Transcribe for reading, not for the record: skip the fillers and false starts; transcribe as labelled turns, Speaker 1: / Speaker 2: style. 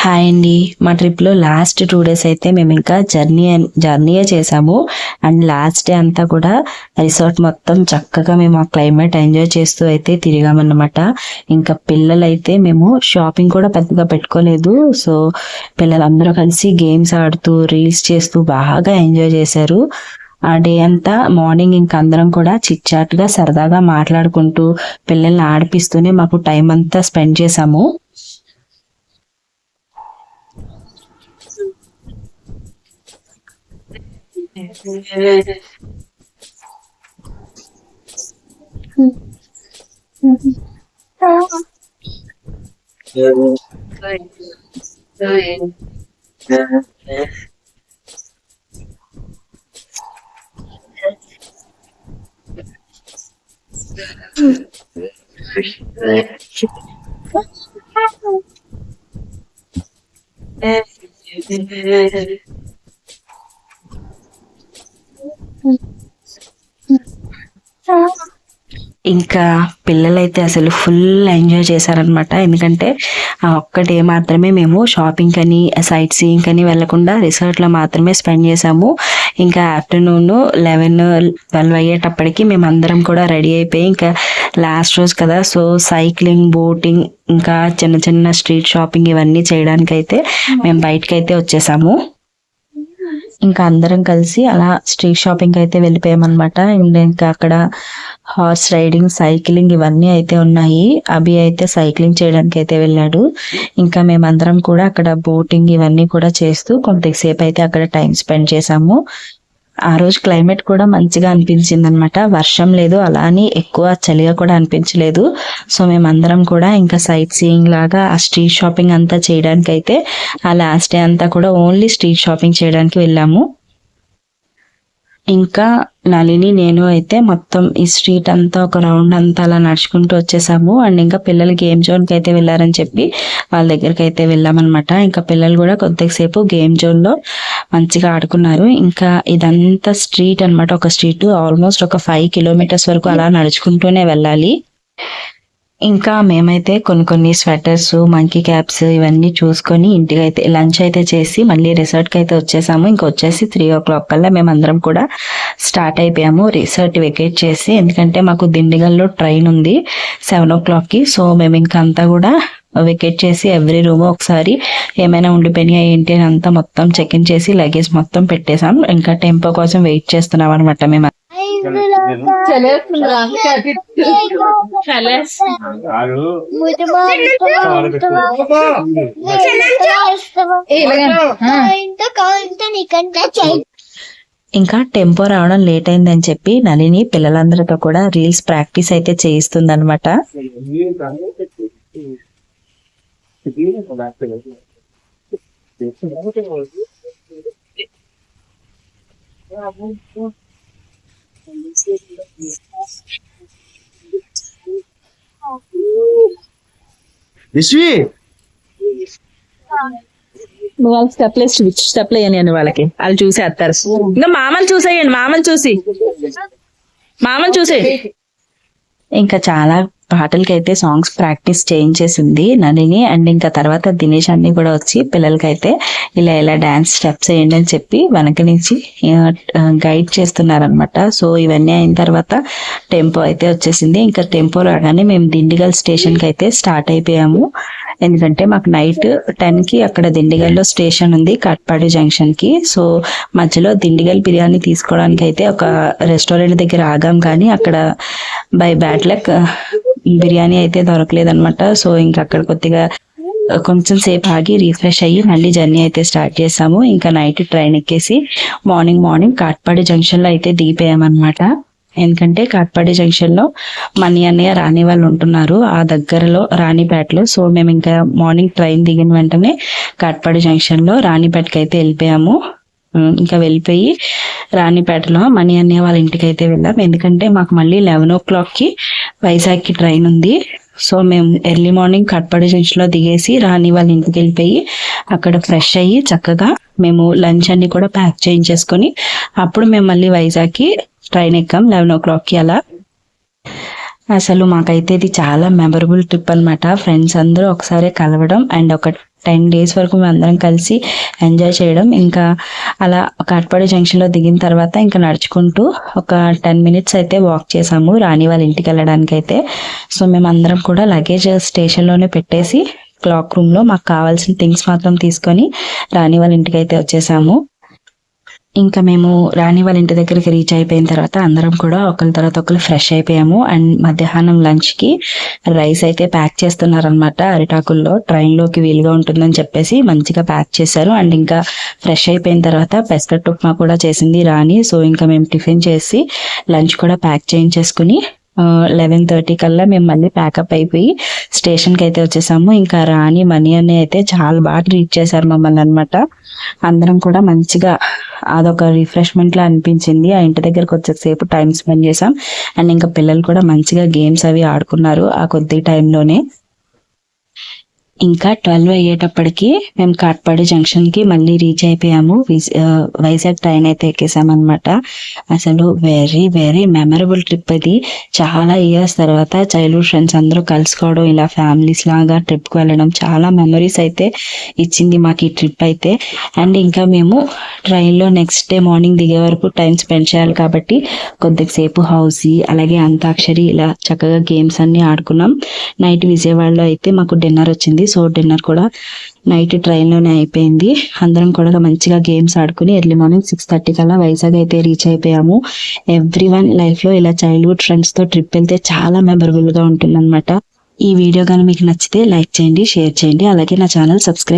Speaker 1: Hi అండి. మా ట్రిప్లో లాస్ట్ 2 days అయితే మేము ఇంకా జర్నీయే చేసాము. అండ్ లాస్ట్ డే అంతా కూడా రిసార్ట్ మొత్తం చక్కగా మేము ఆ క్లైమేట్ ఎంజాయ్ చేస్తూ అయితే తిరిగామన్నమాట. ఇంకా పిల్లలైతే మేము షాపింగ్ కూడా పెద్దగా పెట్టుకోలేదు. సో పిల్లలందరూ కలిసి గేమ్స్ ఆడుతూ రీల్స్ చేస్తూ బాగా ఎంజాయ్ చేశారు. ఆ డే అంతా మార్నింగ్ ఇంకా అందరం కూడా చిట్ గా సరదాగా మాట్లాడుకుంటూ పిల్లల్ని ఆడిపిస్తూనే మాకు టైం అంతా స్పెండ్ చేసాము. ఇంకా పిల్లలైతే అసలు ఫుల్ ఎంజాయ్ చేశారనమాట. ఎందుకంటే ఒక్క డే మాత్రమే మేము షాపింగ్ అని సైట్ సీయింగ్ అని వెళ్లకుండా రిసార్ట్ లో మాత్రమే స్పెండ్ చేసాము. ఇంకా ఆఫ్టర్నూన్ 11-12 అయ్యేటప్పటికి మేము అందరం కూడా రెడీ అయిపోయి ఇంకా లాస్ట్ రోజు కదా, సో సైక్లింగ్, బోటింగ్, ఇంకా చిన్న చిన్న స్ట్రీట్ షాపింగ్ ఇవన్నీ చేయడానికి అయితే మేము బయటకు అయితే వచ్చేసాము. ఇంకా అందరం కలిసి అలా స్ట్రీట్ షాపింగ్ అయితే వెళ్ళిపోయామన్నమాట. ఇంకా అక్కడ హార్స్ రైడింగ్, సైక్లింగ్ ఇవన్నీ అయితే ఉన్నాయి. అభి అయితే సైక్లింగ్ చేయడానికి అయితే వెళ్ళాడు. ఇంకా మేమందరం కూడా అక్కడ బోటింగ్ ఇవన్నీ కూడా చేస్తూ కొంతసేపు అయితే అక్కడ టైం స్పెండ్ చేసాము. ఆ రోజు క్లైమేట్ కూడా మంచిగా అనిపించింది అనమాట. వర్షం లేదు, అలా అని ఎక్కువ చలిగా కూడా అనిపించలేదు. సో మేమందరం కూడా ఇంకా సైట్ సీయింగ్ లాగా ఆ స్ట్రీట్ షాపింగ్ అంతా చేయడానికి అయితే ఆ లాస్ట్ డే అంతా కూడా ఓన్లీ స్ట్రీట్ షాపింగ్ చేయడానికి వెళ్ళాము. ఇంకా నళిని, నేను అయితే మొత్తం ఈ స్ట్రీట్ అంతా ఒక రౌండ్ అంతా అలా నడుచుకుంటూ వచ్చేసాము. అండ్ ఇంకా పిల్లలు గేమ్ జోన్ కి అయితే వెళ్ళారని చెప్పి వాళ్ళ దగ్గరికి అయితే వెళ్ళామన్నమాట. ఇంకా పిల్లలు కూడా కొద్దిసేపు గేమ్ జోన్ లో మంచిగా ఆడుకున్నారు. ఇంకా ఇదంతా స్ట్రీట్ అన్నమాట. ఒక స్ట్రీట్ ఆల్మోస్ట్ ఒక 5 kilometers వరకు అలా నడుచుకుంటూనే వెళ్ళాలి. ఇంకా మేమైతే కొన్ని స్వెటర్స్, మంకీ క్యాప్స్ ఇవన్నీ చూసుకొని ఇంటికి అయితే లంచ్ అయితే చేసి మళ్ళీ రిసార్ట్ కి అయితే వచ్చేసాము. ఇంకా వచ్చేసి 3 o'clock కల్లా మేమందరం కూడా స్టార్ట్ అయిపోయాము రిసార్ట్ వెకేట్ చేసి. ఎందుకంటే మాకు దిండిగల్లో ట్రైన్ ఉంది 7 o'clock కి. సో మేము ఇంకా అంతా కూడా వెకేట్ చేసి ఎవ్రీ రూమ్ ఒకసారి ఏమైనా ఉండిపోయినాయా ఏంటి అని అంతా మొత్తం చెక్ ఇన్ చేసి లగేజ్ మొత్తం పెట్టేసాం. ఇంకా టెంపో కోసం వెయిట్ చేస్తున్నాం అనమాట మేము. ఇంకా టెంపో రావడం లేట్ అయిందని చెప్పి నళిని పిల్లలందరితో కూడా రీల్స్ ప్రాక్టీస్ అయితే చేయిస్తుంది అనమాట.
Speaker 2: వాళ్ళకి స్టెప్ వేయని వాళ్ళకి వాళ్ళు చూసేస్తారు. ఇంకా మామని చూసి
Speaker 1: ఇంకా చాలా పాటలకి అయితే సాంగ్స్ ప్రాక్టీస్ చేయించేసింది నళిని. అండ్ ఇంకా తర్వాత దినేష్ అన్ని కూడా వచ్చి పిల్లలకైతే ఇలా డాన్స్ స్టెప్స్ వేయండి అని చెప్పి వెనక నుంచి గైడ్ చేస్తున్నారనమాట. సో ఇవన్నీ అయిన తర్వాత టెంపో అయితే వచ్చేసింది. ఇంకా టెంపో రాగానే మేము దిండిగల్ స్టేషన్ కి అయితే స్టార్ట్ అయిపోయాము. ఎందుకంటే మాకు నైట్ 10 కి అక్కడ దిండిగల్లో స్టేషన్ ఉంది కాట్పాడి జంక్షన్ కి. సో మధ్యలో దిండిగల్ బిర్యానీ తీసుకోవడానికి అయితే ఒక రెస్టారెంట్ దగ్గర ఆగాం, కానీ అక్కడ బై బ్యాడ్ లక్ బిర్యానీ అయితే దొరకలేదన్నమాట. సో ఇంకా అక్కడ కొద్దిగా కొంచెం సేపు ఆగి రిఫ్రెష్ అయ్యి మళ్ళీ జర్నీ అయితే స్టార్ట్ చేసాము. ఇంకా నైట్ ట్రైన్ ఎక్కేసి మార్నింగ్ కాట్పాడి జంక్షన్ లో అయితే దిగిపోయామన్నమాట. ఎందుకంటే కాట్పాడి జంక్షన్ లో మనీ అన్నయ్య రాణి వాళ్ళు ఉంటున్నారు ఆ దగ్గరలో రాణిపేటలో. సో మేము ఇంకా మార్నింగ్ ట్రైన్ దిగిన వెంటనే కాట్పాడి జంక్షన్ లో రాణిపేటకి అయితే వెళ్ళిపోయాము. ఇంకా వెళ్ళిపోయి రాణిపేటలో మనీ అన్నయ్య వాళ్ళ ఇంటికి అయితే వెళ్ళాం. ఎందుకంటే మాకు మళ్ళీ 11 o'clock కి వైజాగ్ కి ట్రైన్ ఉంది. సో మేము ఎర్లీ మార్నింగ్ కాట్పాడి జంక్షన్ లో దిగేసి రాణి వాళ్ళ ఇంటికి వెళ్ళిపోయి అక్కడ ఫ్రెష్ అయ్యి చక్కగా మేము లంచ్ అన్ని కూడా ప్యాక్ చేయించేసుకొని అప్పుడు మేము మళ్ళీ వైజాగ్ కి ట్రైన్ ఎక్కాం 11 o'clock కి అలా. అసలు మాకైతే ఇది చాలా మెమరబుల్ ట్రిప్ అన్నమాట. ఫ్రెండ్స్ అందరూ ఒకసారి కలవడం అండ్ ఒక 10 days వరకు మేము అందరం కలిసి ఎంజాయ్ చేయడం. ఇంకా అలా కాట్పాడి జంక్షన్లో దిగిన తర్వాత ఇంకా నడుచుకుంటూ ఒక 10 minutes అయితే వాక్ చేసాము రాణి వాళ్ళ ఇంటికి వెళ్ళడానికి అయితే. సో మేము అందరం కూడా లగేజ్ స్టేషన్లోనే పెట్టేసి క్లాక్ రూమ్లో మాకు కావాల్సిన థింగ్స్ మాత్రం తీసుకొని రాణి వాళ్ళ ఇంటికి అయితే వచ్చేసాము. ఇంకా మేము రాణి వాళ్ళ ఇంటి దగ్గరికి రీచ్ అయిపోయిన తర్వాత అందరం కూడా ఒకరి తర్వాత ఒకరు ఫ్రెష్ అయిపోయాము. అండ్ మధ్యాహ్నం లంచ్కి రైస్ అయితే ప్యాక్ చేస్తున్నారనమాట అరిటాకుల్లో, ట్రైన్లోకి వీలుగా ఉంటుందని చెప్పేసి మంచిగా ప్యాక్ చేశారు. అండ్ ఇంకా ఫ్రెష్ అయిపోయిన తర్వాత పెసరట్టు ఉప్మా కూడా చేసింది రాణి. సో ఇంకా మేము టిఫిన్ చేసి లంచ్ కూడా ప్యాక్ చేయించేసుకుని 11:30 కల్లా మేము మళ్ళీ ప్యాకప్ అయిపోయి స్టేషన్కి అయితే వచ్చేసాము. ఇంకా రాణి మనీ అని అయితే చాలా బాగా ట్రీట్ చేశారు మమ్మల్ని అనమాట. అందరం కూడా మంచిగా అదొక రిఫ్రెష్మెంట్ లా అనిపించింది. ఆ ఇంటి దగ్గరకు వచ్చేసేపు టైం స్పెండ్ చేసాం. అండ్ ఇంకా పిల్లలు కూడా మంచిగా గేమ్స్ అవి ఆడుకున్నారు ఆ కొద్ది టైంలోనే. ఇంకా 12 అయ్యేటప్పటికి మేము కాట్పాడి జంక్షన్కి మళ్ళీ రీచ్ అయిపోయాము. వైజాగ్ ట్రైన్ అయితే ఎక్కేసామన్నమాట. అసలు వెరీ వెరీ మెమరబుల్ ట్రిప్ అది. చాలా ఇయర్స్ తర్వాత చైల్డ్హుడ్ ఫ్రెండ్స్ అందరూ కలుసుకోవడం, ఇలా ఫ్యామిలీస్ లాగా ట్రిప్కి వెళ్ళడం చాలా మెమరీస్ అయితే ఇచ్చింది మాకు ఈ ట్రిప్ అయితే. అండ్ ఇంకా మేము ట్రైన్లో నెక్స్ట్ డే మార్నింగ్ దిగే వరకు టైం స్పెండ్ చేయాలి కాబట్టి కొద్దిసేపు హౌసీ అలాగే అంతాక్షరి ఇలా చక్కగా గేమ్స్ అన్ని ఆడుకున్నాం. నైట్ విజయవాడలో అయితే మాకు డిన్నర్ వచ్చింది. సో డిన్నర్ కూడా నైట్ ట్రైన్లోనే అయిపోయింది. అందరం కూడా మంచిగా గేమ్స్ ఆడుకుని ఎర్లీ మార్నింగ్ 6:30 కల్లా వైజాగ్ అయితే రీచ్ అయిపోయాము. ఎవ్రీవన్ లైఫ్లో ఇలా చైల్డ్హుడ్ ఫ్రెండ్స్తో ట్రిప్ వెళ్తే చాలా మెమరబుల్గా ఉంటుందన్నమాట. ఈ వీడియో కానీ మీకు నచ్చితే లైక్ చేయండి, షేర్ చేయండి, అలాగే నా ఛానల్ సబ్స్క్రైబ్